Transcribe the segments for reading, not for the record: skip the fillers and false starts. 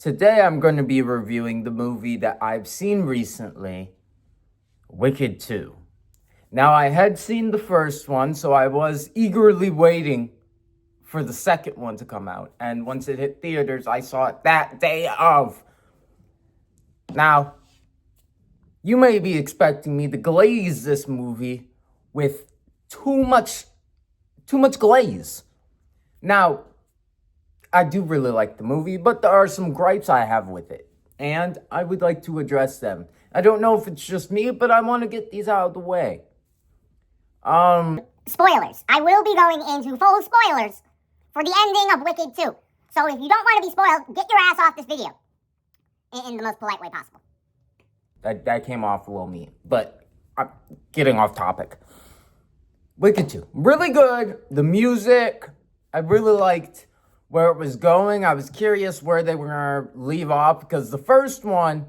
Today I'm going to be reviewing the movie that I've seen recently, Wicked 2. Now, I had seen the first one, so I was eagerly waiting for the second one to come out. And once it hit theaters, I saw it that day of. Now, you may be expecting me to glaze this movie with too much glaze. Now, I do really like the movie, but there are some gripes I have with it, and I would like to address them. I don't know if it's just me, but I want to get these out of the way. Spoilers. I will be going into full spoilers for the ending of Wicked 2. So if you don't want to be spoiled, get your ass off this video in the most polite way possible. That came off a little mean, but I'm getting off topic. Wicked 2. Really good. The music, I really liked where it was going. I was curious where they were going to leave off, because the first one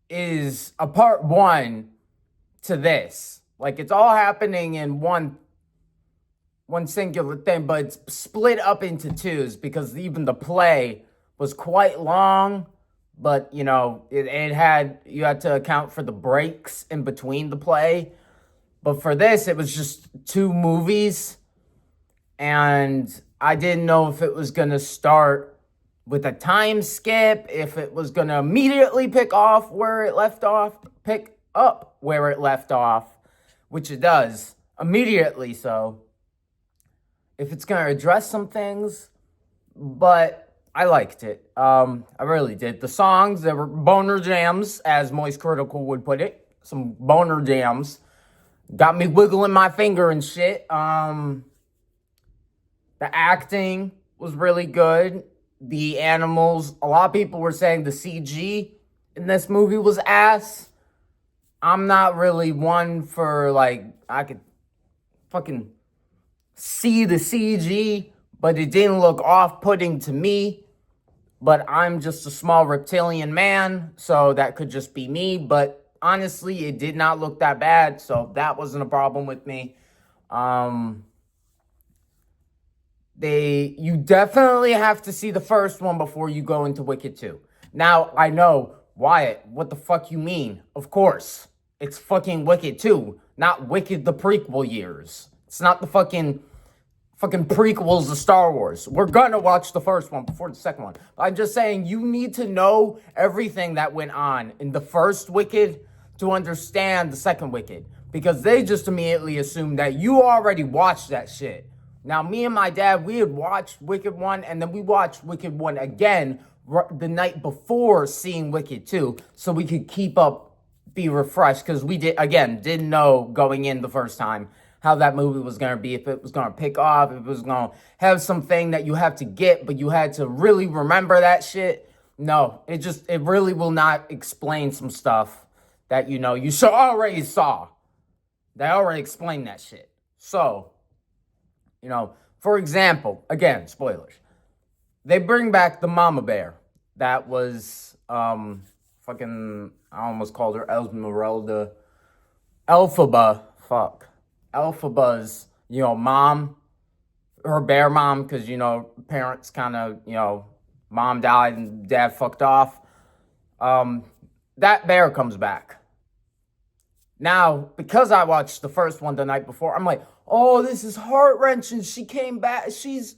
is a part one to this. Like, it's all happening in one singular thing, but it's split up into twos, because even the play was quite long. But, you know, you had to account for the breaks in between the play. But for this, it was just two movies. And I didn't know if it was going to start with a time skip, if it was going to immediately pick up where it left off, which it does, immediately so. If it's going to address some things, but I liked it. I really did. The songs, they were boner jams, as Moist Critical would put it. Some boner jams. Got me wiggling my finger and shit. The acting was really good. The animals, a lot of people were saying the CG in this movie was ass. I'm not really one for, like, I could fucking see the CG, but it didn't look off-putting to me. But I'm just a small reptilian man, so that could just be me. But honestly, it did not look that bad, so that wasn't a problem with me. You definitely have to see the first one before you go into Wicked 2. Now, I know, Wyatt, what the fuck you mean? Of course, it's fucking Wicked 2, not Wicked the prequel years. It's not the fucking prequels of Star Wars. We're gonna watch the first one before the second one. But I'm just saying, you need to know everything that went on in the first Wicked to understand the second Wicked. Because they just immediately assumed that you already watched that shit. Now, me and my dad, we had watched Wicked 1, and then we watched Wicked 1 again the night before seeing Wicked 2, so we could be refreshed, because we didn't know going in the first time how that movie was going to be, if it was going to pick off, if it was going to have something that you have to get, but you had to really remember that shit. No, it really will not explain some stuff that, you already saw. They already explained that shit. So, for example, again, spoilers. They bring back the mama bear. That was, I almost called her Esmeralda. Elphaba's, mom, her bear mom, because, parents kind of, mom died and dad fucked off. That bear comes back. Now, because I watched the first one the night before, I'm like, oh, this is heart-wrenching. She came back. She's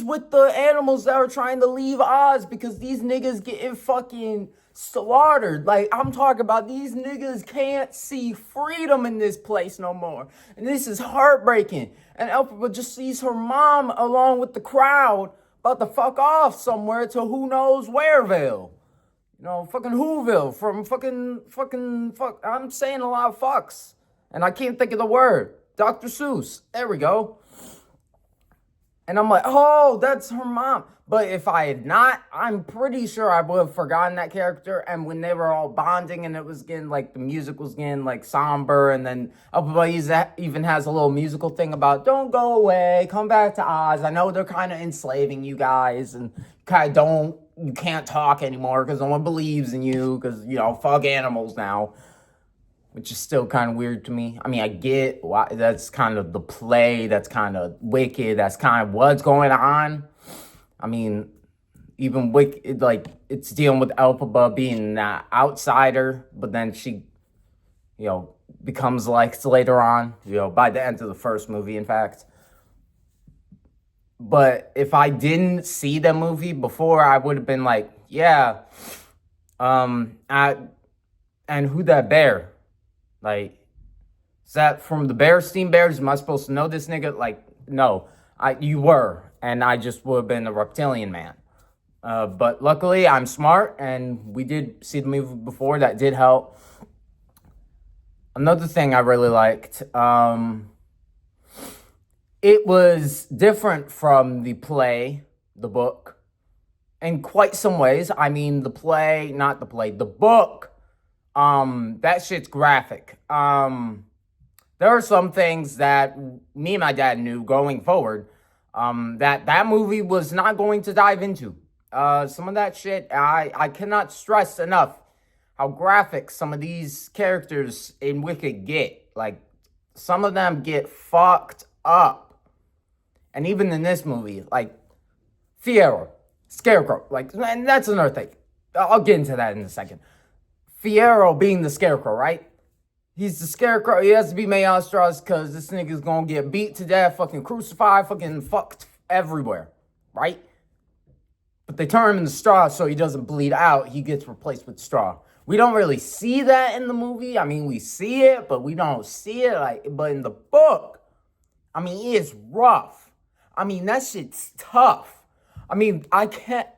with the animals that are trying to leave Oz, because these niggas getting fucking slaughtered. Like, I'm talking about, these niggas can't see freedom in this place no more. And this is heartbreaking. And Elphaba just sees her mom along with the crowd about to fuck off somewhere to who knows whereville. Fucking Whoville from fuck. I'm saying a lot of fucks. And I can't think of the word. Dr. Seuss. There we go. And I'm like, oh, that's her mom. But if I had not, I'm pretty sure I would have forgotten that character. And when they were all bonding and it was getting, like, the music was getting, like, somber. And then Elphaba even has a little musical thing about, don't go away, come back to Oz. I know they're kind of enslaving you guys. And you can't talk anymore because no one believes in you. Because, fuck animals now. Which is still kind of weird to me. I mean, I get why that's kind of the play, that's kind of Wicked, that's kind of what's going on. I mean, even Wicked, like, it's dealing with Elphaba being an outsider, but then she, becomes liked later on, by the end of the first movie, in fact. But if I didn't see the movie before, I would have been like, yeah, and who that bear? Like, is that from the Bearstein Bears? Am I supposed to know this nigga? Like, no, you were, and I just would have been a reptilian man. But luckily, I'm smart, and we did see the movie before. That did help. Another thing I really liked, it was different from the play, the book, in quite some ways. I mean, the book, that shit's graphic. There are some things that me and my dad knew going forward, that movie was not going to dive into. Some of that shit, I cannot stress enough how graphic some of these characters in Wicked get. Like, some of them get fucked up. And even in this movie, like, Fiyero, Scarecrow, like, and that's another thing. I'll get into that in a second. Fiyero being the Scarecrow, right? He's the Scarecrow. He has to be made out of straws because this nigga's gonna get beat to death, fucking crucified, fucking fucked everywhere, right? But they turn him into straw so he doesn't bleed out. He gets replaced with straw. We don't really see that in the movie. I mean, we see it, but we don't see it. But in the book, I mean, it's rough. I mean, that shit's tough. I mean,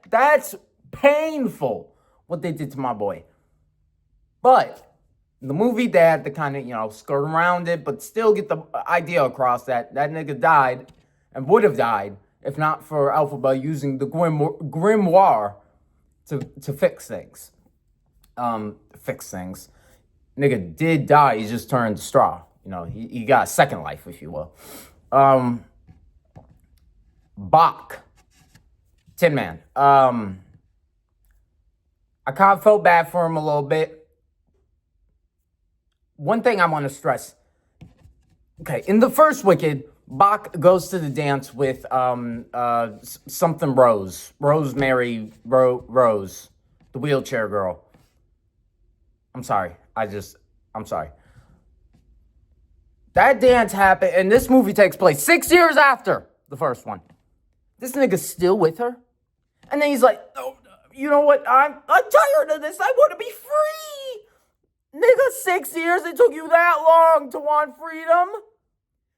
that's painful what they did to my boy. But in the movie, they had to kind of, skirt around it, but still get the idea across that nigga died and would have died if not for Elphaba using the grimoire to fix things. Nigga did die. He just turned straw. He got a second life, if you will. Bach, Tin Man. I kind of felt bad for him a little bit. One thing I want to stress. Okay, in the first Wicked, Bach goes to the dance with something Rose, Rosemary Rose, the wheelchair girl. I'm sorry. That dance happened, and this movie takes place 6 years after the first one. This nigga's still with her. And then he's like, oh, you know what? I'm tired of this. I want to be free. Nigga, 6 years? It took you that long to want freedom?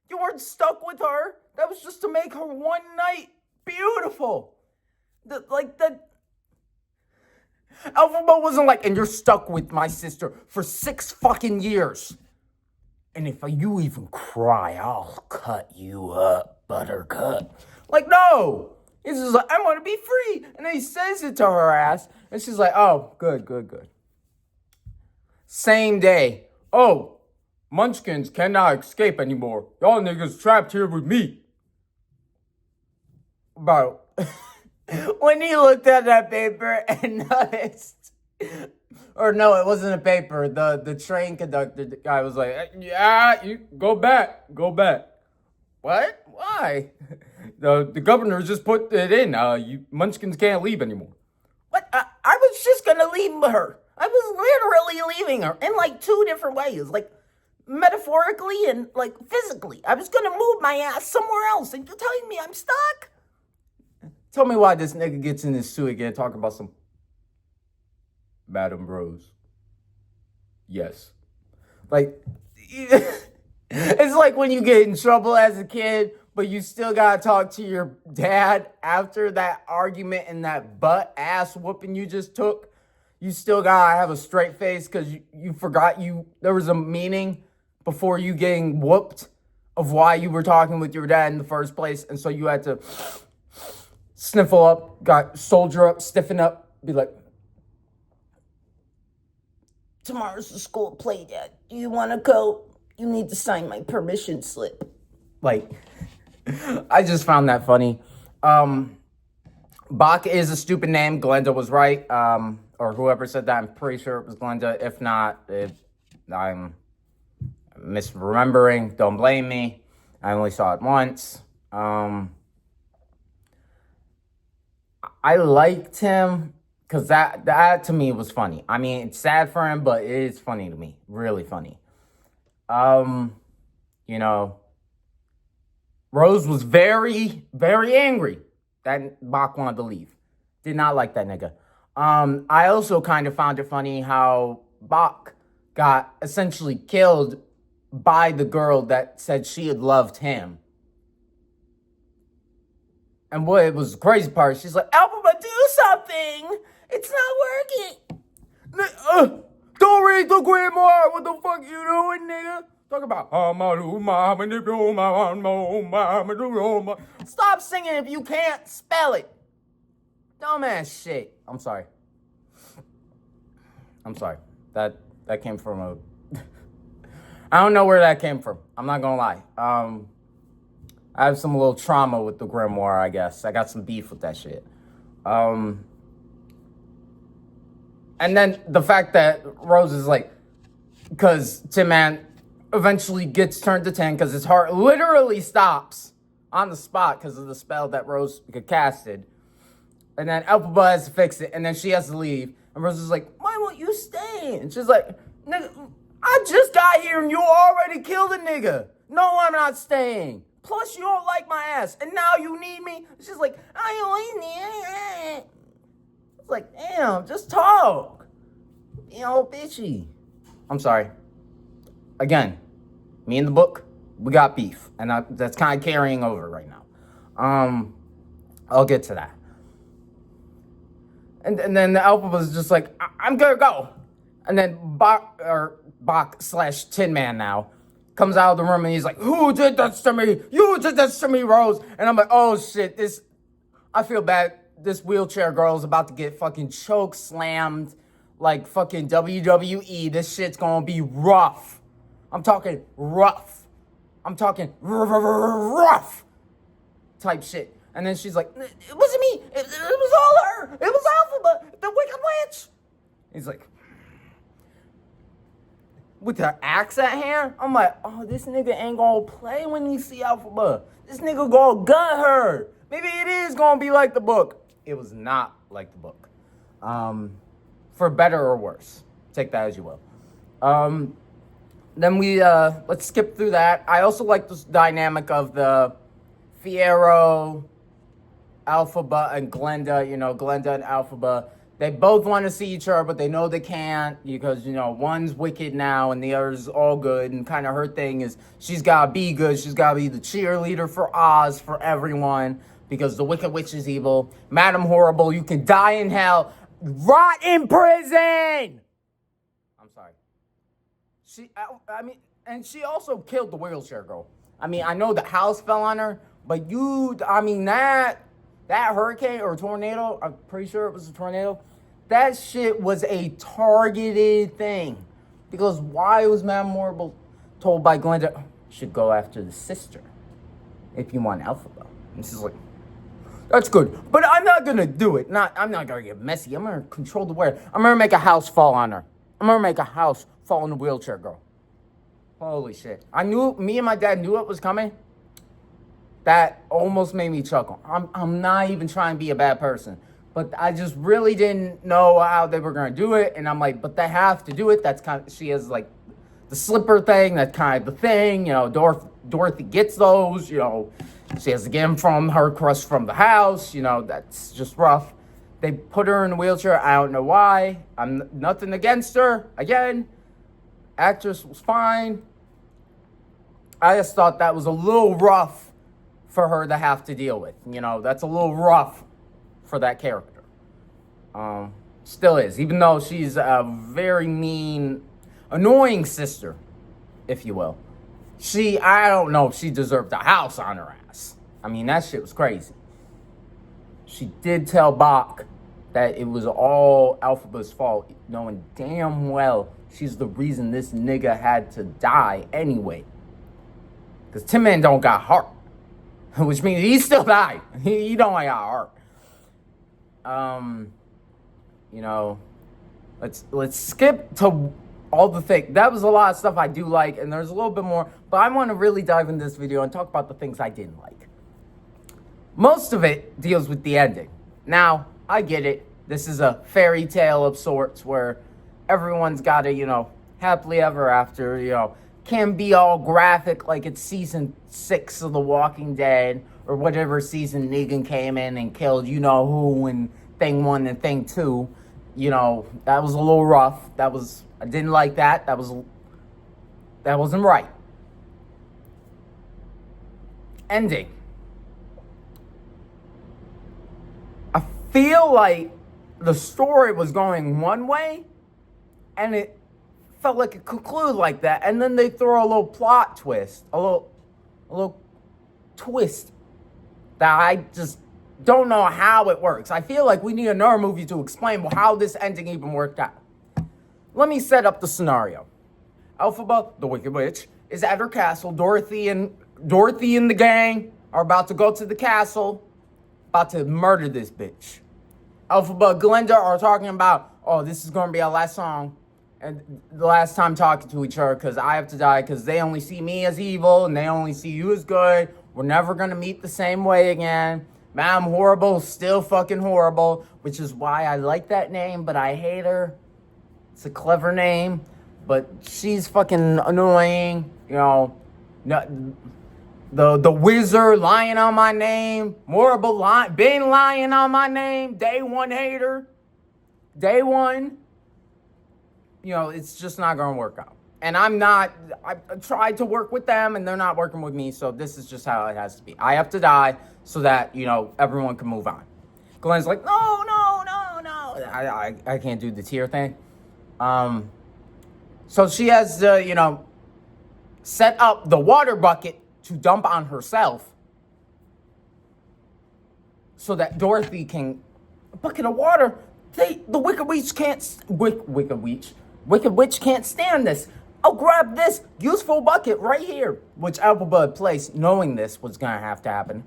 You weren't stuck with her. That was just to make her one night beautiful. Elphaba wasn't like, and you're stuck with my sister for 6 fucking years. And if you even cry, I'll cut you up, buttercup. Like, no. He's just like, I want to be free. And then he says it to her ass. And she's like, oh, good. Same day. Oh, Munchkins cannot escape anymore. Y'all niggas trapped here with me. Bro. When he looked at that paper and noticed, or no, it wasn't a paper. The train conductor guy was like, yeah, you go back. What? Why? The governor just put it in. You Munchkins can't leave anymore. What? I was just gonna leave her. I was literally leaving her in like 2 different ways, like metaphorically and like physically. I was gonna move my ass somewhere else, and you're telling me I'm stuck? Tell me why this nigga gets in this suit again talking about some Madam Rose. Yes. Like, it's like when you get in trouble as a kid, but you still gotta talk to your dad after that argument and that butt-ass whooping you just took. You still gotta have a straight face because you forgot there was a meaning before you getting whooped of why you were talking with your dad in the first place. And so you had to sniffle up, soldier up, stiffen up, be like, tomorrow's the school play, Dad. Do you want to go? You need to sign my permission slip. Like, I just found that funny. Bach is a stupid name. Glenda was right. Or whoever said that, I'm pretty sure it was Glenda. If not, if I'm misremembering, don't blame me. I only saw it once. I liked him because that to me was funny. I mean, it's sad for him, but it is funny to me. Really funny. You know, Rose was very, very angry that Bach wanted to leave. Did not like that nigga. I also kind of found it funny how Bach got essentially killed by the girl that said she had loved him. And what it was the crazy part, she's like, Alphabet, do something! It's not working! Don't read the grimoire! What the fuck you doing, nigga? Talk about stop singing if you can't spell it. Dumbass shit. I'm sorry. That came from a I don't know where that came from. I'm not gonna lie. I have some little trauma with the grimoire, I guess. I got some beef with that shit. And then the fact that Rose is like, because Tin Man eventually gets turned to 10 because his heart literally stops on the spot because of the spell that Rose casted. And then Elphaba has to fix it, and then she has to leave. And Rose is like, why won't you stay? And she's like, nigga, I just got here and you already killed a nigga. No, I'm not staying. Plus, you don't like my ass, and now you need me? She's like, I don't need it. It's like, damn, just talk. You know, bitchy. I'm sorry. Again, me and the book, we got beef, and that's kind of carrying over right now. I'll get to that. And then the Alpha was just like, I'm gonna go. And then Bach / Tin Man now comes out of the room and he's like, who did this to me? You did this to me, Rose. And I'm like, oh shit, I feel bad. This wheelchair girl is about to get fucking choke slammed like fucking WWE. This shit's gonna be rough. I'm talking rough. I'm talking rough type shit. And then she's like, it wasn't me. It was all her. It was Alphaba, the Wicked Witch. He's like, with her axe at hand, I'm like, oh, this nigga ain't gonna play when he see Alphaba. This nigga gonna gut her. Maybe it is gonna be like the book. It was not like the book. For better or worse. Take that as you will. Then let's skip through that. I also like this dynamic of the Fiyero, Alphaba, and Glenda. You know, Glenda and Alphaba. They both want to see each other, but they know they can't because, you know, one's wicked now and the other's all good. And kind of her thing is she's got to be good. She's got to be the cheerleader for Oz, for everyone, because the Wicked Witch is evil. Madam Horrible, you can die in hell. Rot in prison! I'm sorry. And she also killed the wheelchair girl. I mean, I know the house fell on her, but that hurricane or tornado, I'm pretty sure it was a tornado, that shit was a targeted thing. Because why was Madame Horrible told by Glenda, should go after the sister if you want Alphaba? And she's like, that's good, but I'm not gonna do it. I'm not gonna get messy. I'm gonna control the weather. I'm gonna make a house fall on her. I'm gonna make a house fall on the wheelchair girl. Holy shit. Me and my dad knew it was coming. That almost made me chuckle. I'm not even trying to be a bad person, but I just really didn't know how they were gonna do it. And I'm like, but they have to do it. That's kind of, she has like the slipper thing. That's kind of the thing, you know. Dorothy gets those, you know. She has to get them from her crush from the house, you know. That's just rough. They put her in a wheelchair. I don't know why. I'm nothing against her. Again, actress was fine. I just thought that was a little rough for her to have to deal with. You know, that's a little rough for that character. Still is, even though she's a very mean, annoying sister, if you will. I don't know if she deserved a house on her ass. I mean, that shit was crazy. She did tell Bach that it was all Alphaba's fault, knowing damn well she's the reason this nigga had to die anyway. Because Tin Man don't got heart. Which means he still died. He don't got heart. You know, let's skip to all the things. That was a lot of stuff I do like, and there's a little bit more, but I want to really dive in this video and talk about the things I didn't like. Most of it deals with the ending. Now, I get it. This is a fairy tale of sorts where everyone's got to, happily ever after, can be all graphic like it's season 6 of The Walking Dead or whatever season Negan came in and killed who in thing 1 and thing 2. That was a little rough. I didn't like that. That wasn't right. Ending. I feel like the story was going one way and it felt like it concluded like that, and then they throw a little plot twist, a little twist that I just don't know how it works. I feel like we need another movie to explain how this ending even worked out. Let me set up the scenario. Elphaba, the Wicked Witch, is at her castle. Dorothy and the gang are about to go to the castle, about to murder this bitch. Elphaba and Glenda are talking about, oh, this is going to be our last song. And the last time talking to each other, because I have to die, because they only see me as evil, and they only see you as good. We're never going to meet the same way again. Madame Horrible is still fucking horrible, which is why I like that name, but I hate her. It's a clever name, but she's fucking annoying. The wizard lying on my name. Horrible been lying on my name. Day one hater. Day one. It's just not going to work out. And I tried to work with them, and they're not working with me, so this is just how it has to be. I have to die so that, everyone can move on. Glenn's like, no. I can't do the tear thing. So she has to, set up the water bucket to dump on herself so that Dorothy can... A bucket of water? The Wicked Witch can't... Wicked Witch can't stand this. I'll grab this useful bucket right here, which Elphaba had placed, knowing this was going to have to happen.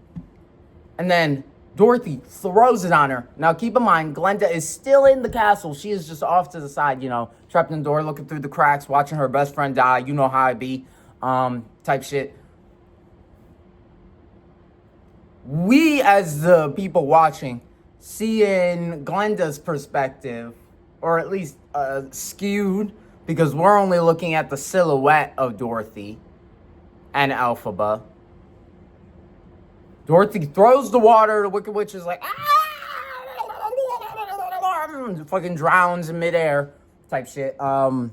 And then Dorothy throws it on her. Now, keep in mind, Glenda is still in the castle. She is just off to the side, trapped in the door, looking through the cracks, watching her best friend die. You know how I be, type shit. We, as the people watching, see in Glenda's perspective, or at least skewed, because we're only looking at the silhouette of Dorothy and Elphaba. Dorothy throws the water, the Wicked Witch is like, fucking drowns in midair, type shit. Glenda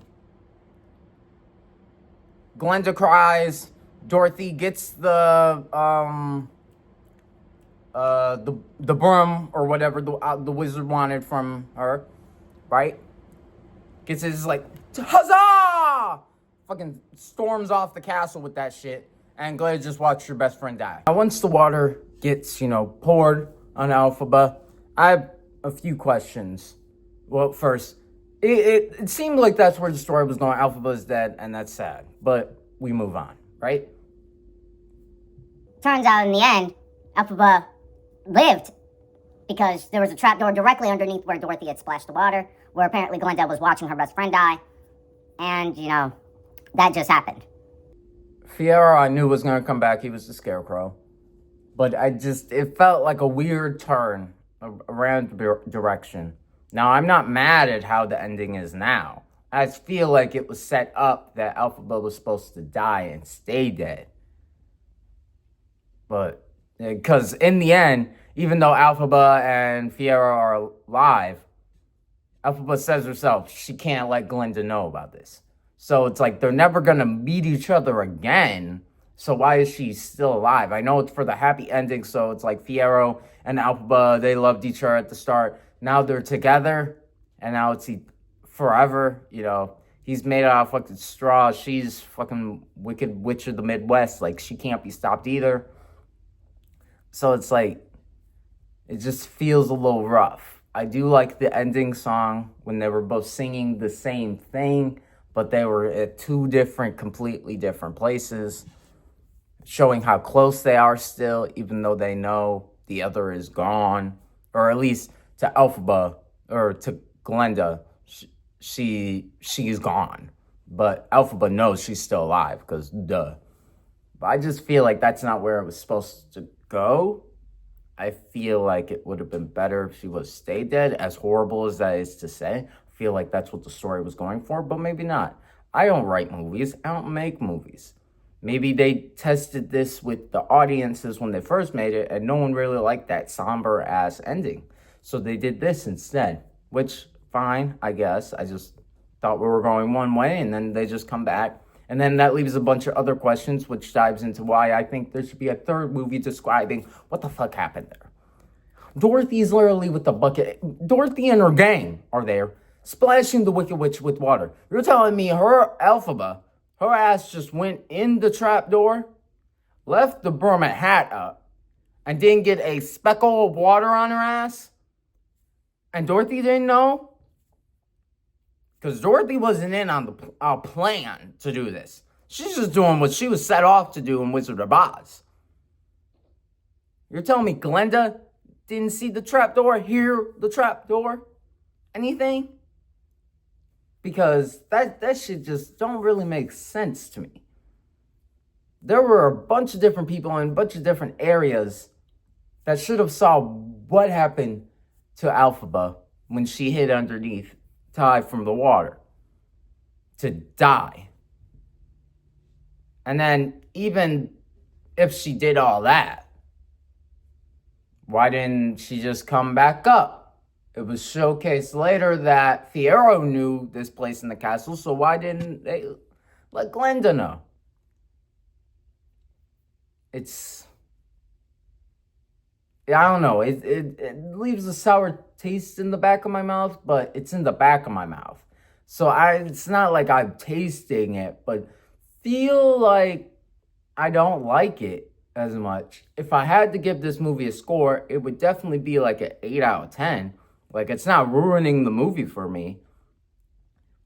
cries. Dorothy gets the broom or whatever the wizard wanted from her, right? Gets his like, huzzah! Fucking storms off the castle with that shit. And Glenda just watched your best friend die. Now, once the water gets, poured on Elphaba, I have a few questions. Well, first, it seemed like that's where the story was going. Elphaba is dead, and that's sad. But we move on, right? Turns out in the end, Elphaba lived because there was a trapdoor directly underneath where Dorothy had splashed the water, where apparently Glenda was watching her best friend die. And, that just happened. Fiyero, I knew was going to come back. He was the Scarecrow. But it felt like a weird turn around direction. Now, I'm not mad at how the ending is now. I feel like it was set up that Elphaba was supposed to die and stay dead. But, because in the end, even though Elphaba and Fiyero are alive, Elphaba says herself she can't let Glenda know about this. So it's like they're never going to meet each other again. So why is she still alive? I know it's for the happy ending, so it's like Fiyero and Elphaba, they loved each other at the start. Now they're together, and now it's forever, He's made out of fucking straw. She's fucking Wicked Witch of the Midwest. Like, she can't be stopped either. So it's like, it just feels a little rough. I do like the ending song when they were both singing the same thing, but they were at two completely different places, showing how close they are still, even though they know the other is gone. Or at least to Elphaba, or to Glenda, she's gone. But Elphaba knows she's still alive, because duh. But I just feel like that's not where it was supposed to go. I feel like it would have been better if she would have stayed dead, as horrible as that is to say. I feel like that's what the story was going for, but maybe not. I don't write movies. I don't make movies. Maybe they tested this with the audiences when they first made it, and no one really liked that somber-ass ending. So they did this instead, which, fine, I guess. I just thought we were going one way, and then they just come back. And then that leaves a bunch of other questions, which dives into why I think there should be a third movie describing what the fuck happened there. Dorothy's literally with the bucket. Dorothy and her gang are there, splashing the Wicked Witch with water. You're telling me her Elphaba, her ass just went in the trapdoor, left the Burma hat up, and didn't get a speckle of water on her ass? And Dorothy didn't know? Because Dorothy wasn't in on the plan to do this. She's just doing what she was set off to do in Wizard of Oz. You're telling me Glenda didn't see the trapdoor, hear the trapdoor, anything? Because that shit just don't really make sense to me. There were a bunch of different people in a bunch of different areas that should have saw what happened to Elphaba when she hid underneath Ty from the water to die. And then even if she did all that, why didn't she just come back up? It was showcased later that Fiyero knew this place in the castle, so why didn't they let Glenda know? I don't know. It leaves a sour taste in the back of my mouth, but it's in the back of my mouth. So it's not like I'm tasting it, but feel like I don't like it as much. If I had to give this movie a score, it would definitely be like an 8 out of 10. Like, it's not ruining the movie for me.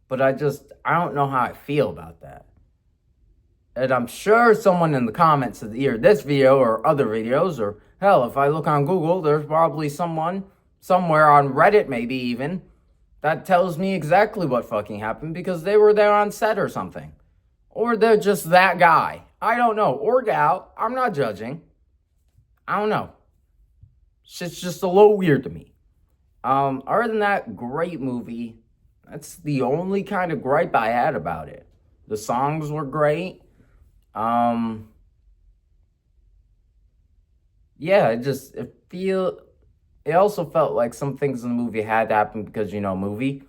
But I don't know how I feel about that. And I'm sure someone in the comments of either this video or other videos, or hell, if I look on Google, there's probably someone, somewhere on Reddit maybe even, that tells me exactly what fucking happened because they were there on set or something. Or they're just that guy. I don't know. Or gal. I'm not judging. I don't know. Shit's just a little weird to me. Other than that, great movie. That's the only kind of gripe I had about it. The songs were great. Yeah, it also felt like some things in the movie had to happen because, movie.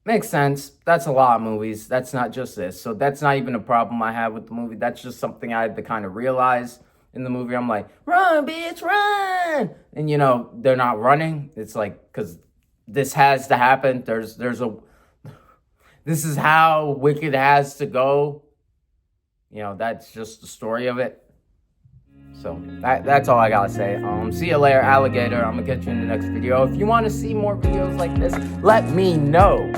Makes sense. That's a lot of movies. That's not just this. So that's not even a problem I have with the movie. That's just something I had to kind of realize in the movie. I'm like, run, bitch, run! And, they're not running. It's like, because this has to happen. This is how Wicked has to go. That's just the story of it. So that's all I gotta say. See you later, alligator. I'm gonna catch you in the next video. If you want to see more videos like this, let me know.